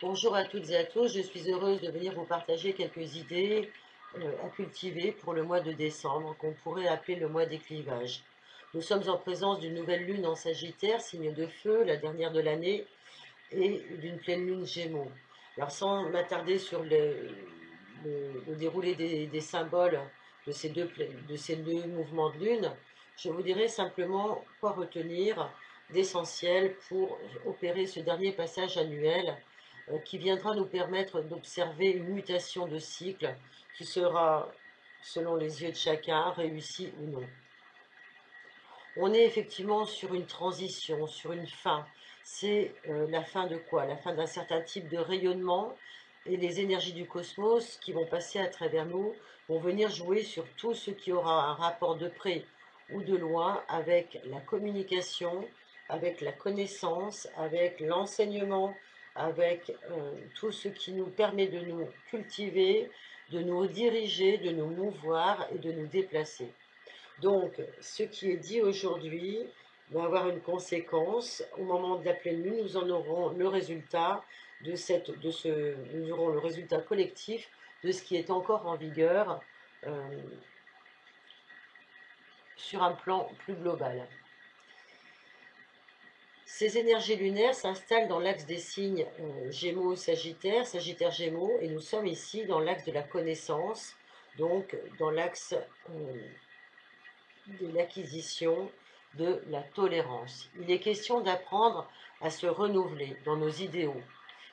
Bonjour à toutes et à tous, je suis heureuse de venir vous partager quelques idées à cultiver pour le mois de décembre, qu'on pourrait appeler le mois des clivages. Nous sommes en présence d'une nouvelle lune en Sagittaire, signe de feu, la dernière de l'année, et d'une pleine lune Gémeaux. Alors sans m'attarder sur le déroulé des symboles de ces deux mouvements de lune, je vous dirai simplement quoi retenir d'essentiel pour opérer ce dernier passage annuel qui viendra nous permettre d'observer une mutation de cycle qui sera, selon les yeux de chacun, réussie ou non. On est effectivement sur une transition, sur une fin. C'est la fin de quoi? La fin d'un certain type de rayonnement, et les énergies du cosmos qui vont passer à travers nous vont venir jouer sur tout ce qui aura un rapport de près ou de loin avec la communication, avec la connaissance, avec l'enseignement, avec tout ce qui nous permet de nous cultiver, de nous diriger, de nous mouvoir et de nous déplacer. Donc, ce qui est dit aujourd'hui va avoir une conséquence. Au moment de la pleine lune, nous en aurons le résultat nous aurons le résultat collectif de ce qui est encore en vigueur euh, sur un plan plus global. Ces énergies lunaires s'installent dans l'axe des signes Gémeaux-Sagittaire, Sagittaire-Gémeaux, et nous sommes ici dans l'axe de la connaissance, donc dans l'axe de l'acquisition de la tolérance. Il est question d'apprendre à se renouveler dans nos idéaux,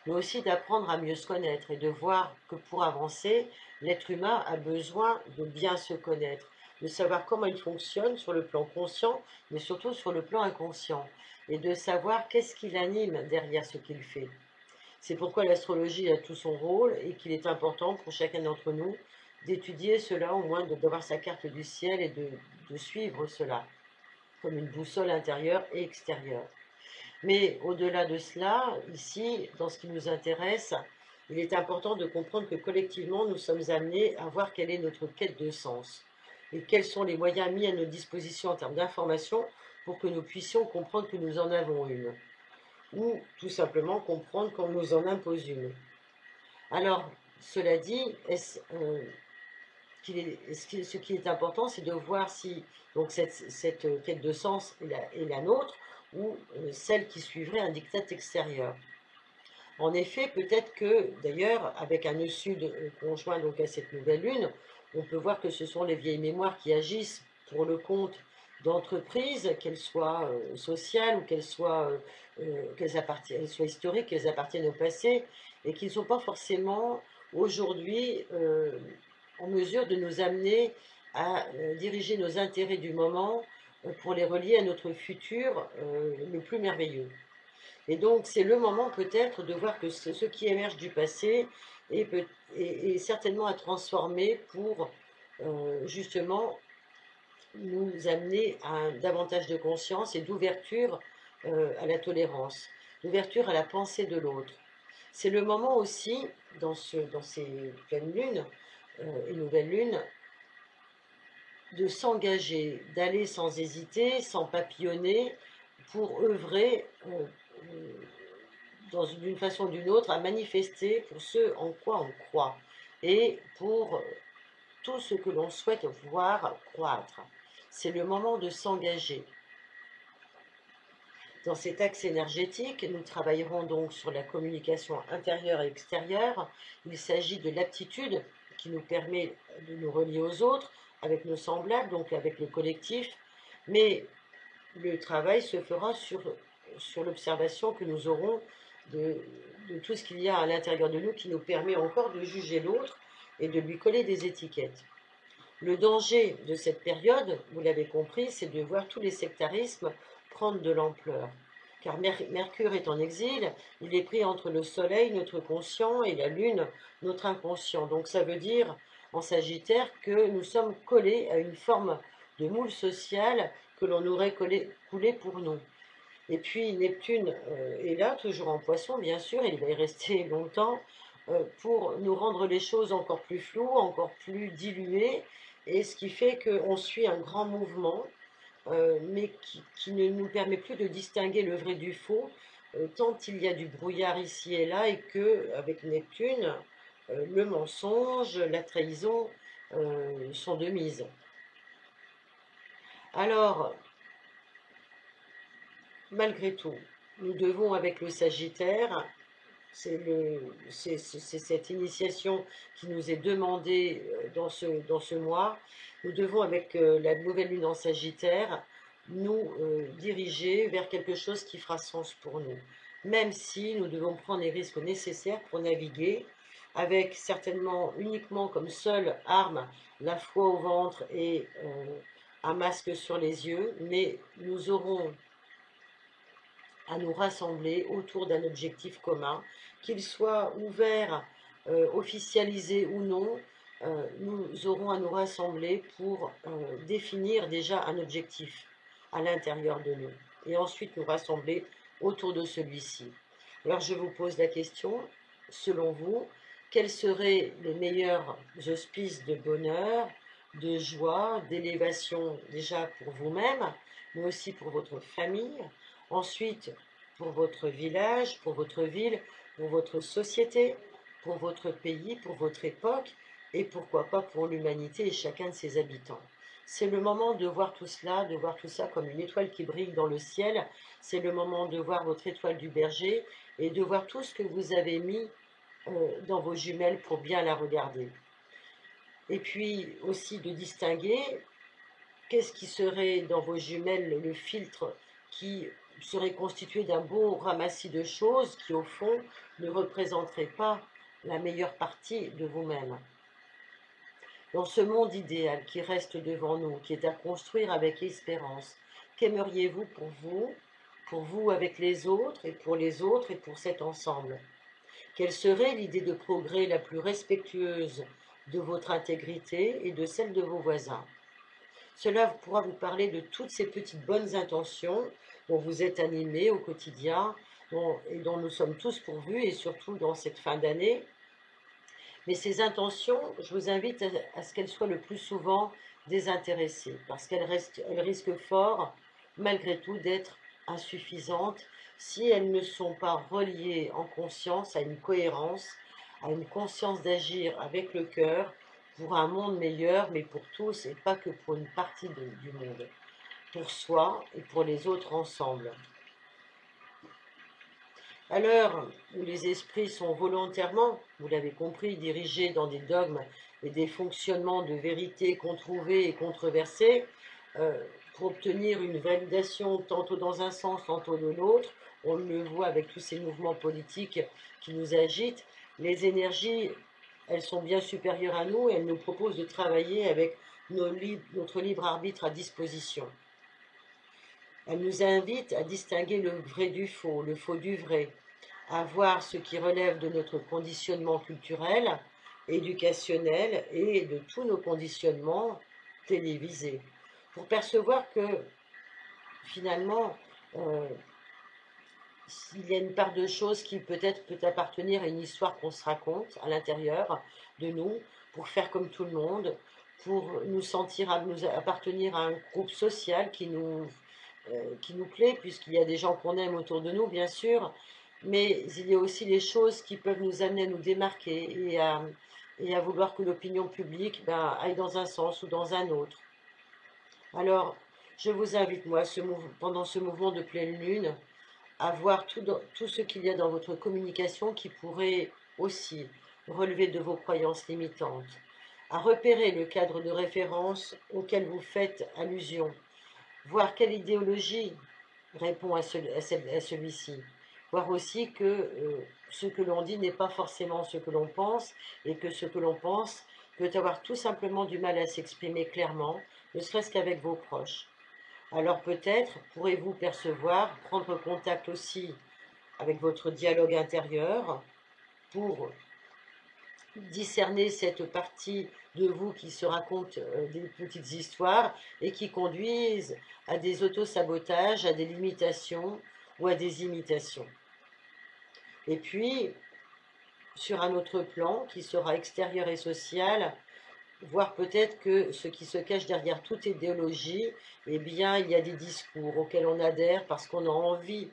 mais aussi d'apprendre à mieux se connaître et de voir que pour avancer, l'être humain a besoin de bien se connaître, de savoir comment il fonctionne sur le plan conscient, mais surtout sur le plan inconscient, et de savoir qu'est-ce qui l'anime derrière ce qu'il fait. C'est pourquoi l'astrologie a tout son rôle et qu'il est important pour chacun d'entre nous d'étudier cela, au moins d'avoir sa carte du ciel et de suivre cela comme une boussole intérieure et extérieure. Mais au-delà de cela, ici, dans ce qui nous intéresse, il est important de comprendre que collectivement, nous sommes amenés à voir quelle est notre quête de sens et quels sont les moyens mis à notre disposition en termes d'information pour que nous puissions comprendre que nous en avons une, ou tout simplement comprendre qu'on nous en impose une. Alors, cela dit, ce qui est important, c'est de voir si donc cette quête de sens est la nôtre ou celle qui suivrait un diktat extérieur. En effet, peut-être que, d'ailleurs, avec un nœud sud conjoint donc à cette nouvelle lune, on peut voir que ce sont les vieilles mémoires qui agissent pour le compte d'entreprises, qu'elles soient sociales ou qu'elles soient historiques, qu'elles appartiennent au passé, et qui ne sont pas forcément aujourd'hui en mesure de nous amener à diriger nos intérêts du moment pour les relier à notre futur le plus merveilleux. Et donc, c'est le moment peut-être de voir que ce qui émerge du passé est certainement à transformer pour justement nous amener à davantage de conscience et d'ouverture à la tolérance, d'ouverture à la pensée de l'autre. C'est le moment aussi, dans ces pleines lunes et nouvelles lunes, de s'engager, d'aller sans hésiter, sans papillonner, pour œuvrer d'une façon ou d'une autre à manifester pour ce en quoi on croit et pour tout ce que l'on souhaite voir croître. C'est le moment de s'engager. Dans cet axe énergétique, nous travaillerons donc sur la communication intérieure et extérieure. Il s'agit de l'aptitude qui nous permet de nous relier aux autres, avec nos semblables, donc avec le collectif, mais le travail se fera sur l'observation que nous aurons de tout ce qu'il y a à l'intérieur de nous qui nous permet encore de juger l'autre et de lui coller des étiquettes. Le danger de cette période, vous l'avez compris, c'est de voir tous les sectarismes prendre de l'ampleur. Car Mercure est en exil, il est pris entre le Soleil, notre conscient, et la Lune, notre inconscient. Donc ça veut dire, en Sagittaire, que nous sommes collés à une forme de moule social que l'on aurait coulé pour nous. Et puis Neptune est là, toujours en Poisson, bien sûr, il va y rester longtemps, pour nous rendre les choses encore plus floues, encore plus diluées, et ce qui fait qu'on suit un grand mouvement, mais qui ne nous permet plus de distinguer le vrai du faux, tant il y a du brouillard ici et là et que, avec Neptune, le mensonge, la trahison sont de mise. Alors, malgré tout, nous devons avec le Sagittaire, c'est cette initiation qui nous est demandée dans ce mois, nous devons avec la nouvelle lune en Sagittaire nous diriger vers quelque chose qui fera sens pour nous. Même si nous devons prendre les risques nécessaires pour naviguer, avec certainement uniquement comme seule arme la foi au ventre et un masque sur les yeux, mais nous aurons à nous rassembler autour d'un objectif commun, qu'il soit ouvert, officialisé ou non, nous aurons à nous rassembler pour définir déjà un objectif à l'intérieur de nous et ensuite nous rassembler autour de celui-ci. Alors je vous pose la question, selon vous, quels seraient les meilleurs auspices de bonheur, de joie, d'élévation déjà pour vous-même, mais aussi pour votre famille, ensuite pour votre village, pour votre ville, pour votre société, pour votre pays, pour votre époque, et pourquoi pas pour l'humanité et chacun de ses habitants. C'est le moment de voir tout cela, de voir tout ça comme une étoile qui brille dans le ciel. C'est le moment de voir votre étoile du berger et de voir tout ce que vous avez mis dans vos jumelles pour bien la regarder. Et puis aussi de distinguer qu'est-ce qui serait dans vos jumelles le filtre qui serait constitué d'un beau ramassis de choses qui au fond ne représenteraient pas la meilleure partie de vous-même. Dans ce monde idéal qui reste devant nous, qui est à construire avec espérance, qu'aimeriez-vous pour vous avec les autres et pour cet ensemble? Quelle serait l'idée de progrès la plus respectueuse de votre intégrité et de celle de vos voisins? Cela pourra vous parler de toutes ces petites bonnes intentions dont vous êtes animés au quotidien et dont nous sommes tous pourvus, et surtout dans cette fin d'année. Mais ces intentions, je vous invite à ce qu'elles soient le plus souvent désintéressées, parce qu'elles risquent fort, malgré tout, d'être insuffisantes si elles ne sont pas reliées en conscience à une cohérence, à une conscience d'agir avec le cœur pour un monde meilleur, mais pour tous et pas que pour une partie du monde, pour soi et pour les autres ensemble. À l'heure où les esprits sont volontairement, vous l'avez compris, dirigés dans des dogmes et des fonctionnements de vérité controuvés et controversés, pour obtenir une validation tantôt dans un sens, tantôt de l'autre, on le voit avec tous ces mouvements politiques qui nous agitent, les énergies, elles sont bien supérieures à nous et elles nous proposent de travailler avec notre libre arbitre à disposition. Elle nous invite à distinguer le vrai du faux, le faux du vrai, à voir ce qui relève de notre conditionnement culturel, éducationnel et de tous nos conditionnements télévisés, pour percevoir que finalement, il y a une part de choses qui peut-être peut appartenir à une histoire qu'on se raconte à l'intérieur de nous, pour faire comme tout le monde, pour nous sentir, nous appartenir à un groupe social qui nous plaît, puisqu'il y a des gens qu'on aime autour de nous, bien sûr, mais il y a aussi les choses qui peuvent nous amener à nous démarquer et à vouloir que l'opinion publique aille dans un sens ou dans un autre. Alors, je vous invite, moi, pendant ce mouvement de pleine lune, à voir tout ce qu'il y a dans votre communication qui pourrait aussi relever de vos croyances limitantes, à repérer le cadre de référence auquel vous faites allusion, voir quelle idéologie répond à celui-ci, voir aussi que ce que l'on dit n'est pas forcément ce que l'on pense, et que ce que l'on pense peut avoir tout simplement du mal à s'exprimer clairement, ne serait-ce qu'avec vos proches. Alors peut-être pourrez-vous percevoir, prendre contact aussi avec votre dialogue intérieur pour discerner cette partie de vous qui se raconte des petites histoires et qui conduisent à des autosabotages, à des limitations ou à des imitations. Et puis, sur un autre plan qui sera extérieur et social, voir peut-être que ce qui se cache derrière toute idéologie, eh bien, il y a des discours auxquels on adhère parce qu'on a envie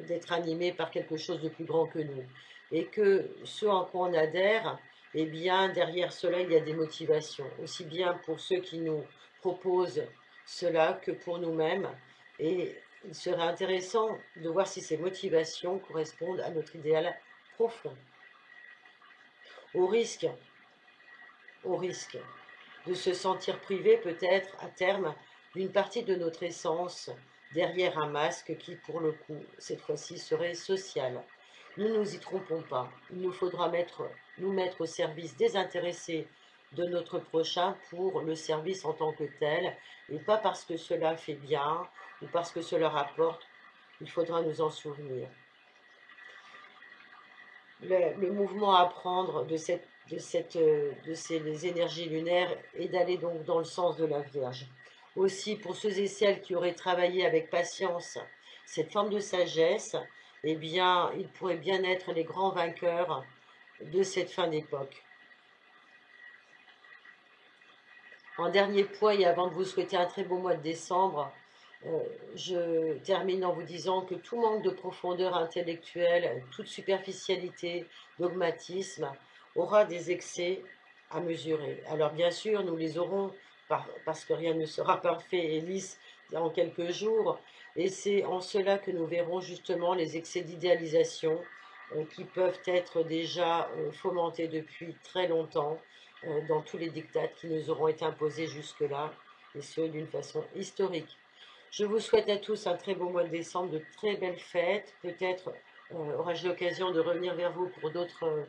d'être animés par quelque chose de plus grand que nous. Et que ce en quoi on adhère, eh bien, derrière cela, il y a des motivations, aussi bien pour ceux qui nous proposent cela que pour nous-mêmes. Et il serait intéressant de voir si ces motivations correspondent à notre idéal profond. Au risque, au risque de se sentir privé peut-être à terme d'une partie de notre essence derrière un masque qui, pour le coup, cette fois-ci serait social. Ne nous y trompons pas, il nous faudra nous mettre au service désintéressé de notre prochain pour le service en tant que tel, et pas parce que cela fait bien ou parce que cela rapporte, il faudra nous en souvenir. Le mouvement à prendre de ces énergies lunaires est d'aller donc dans le sens de la Vierge. Aussi, pour ceux et celles qui auraient travaillé avec patience cette forme de sagesse, eh bien, ils pourraient bien être les grands vainqueurs de cette fin d'époque. En dernier point, et avant de vous souhaiter un très beau mois de décembre, je termine en vous disant que tout manque de profondeur intellectuelle, toute superficialité, dogmatisme, aura des excès à mesurer. Alors bien sûr, nous les aurons parce que rien ne sera parfait et lisse en quelques jours, et c'est en cela que nous verrons justement les excès d'idéalisation qui peuvent être déjà fomentés depuis très longtemps dans tous les dictats qui nous auront été imposés jusque-là, et ce d'une façon historique. Je vous souhaite à tous un très beau mois de décembre, de très belles fêtes. Peut-être aurai-je l'occasion de revenir vers vous pour d'autres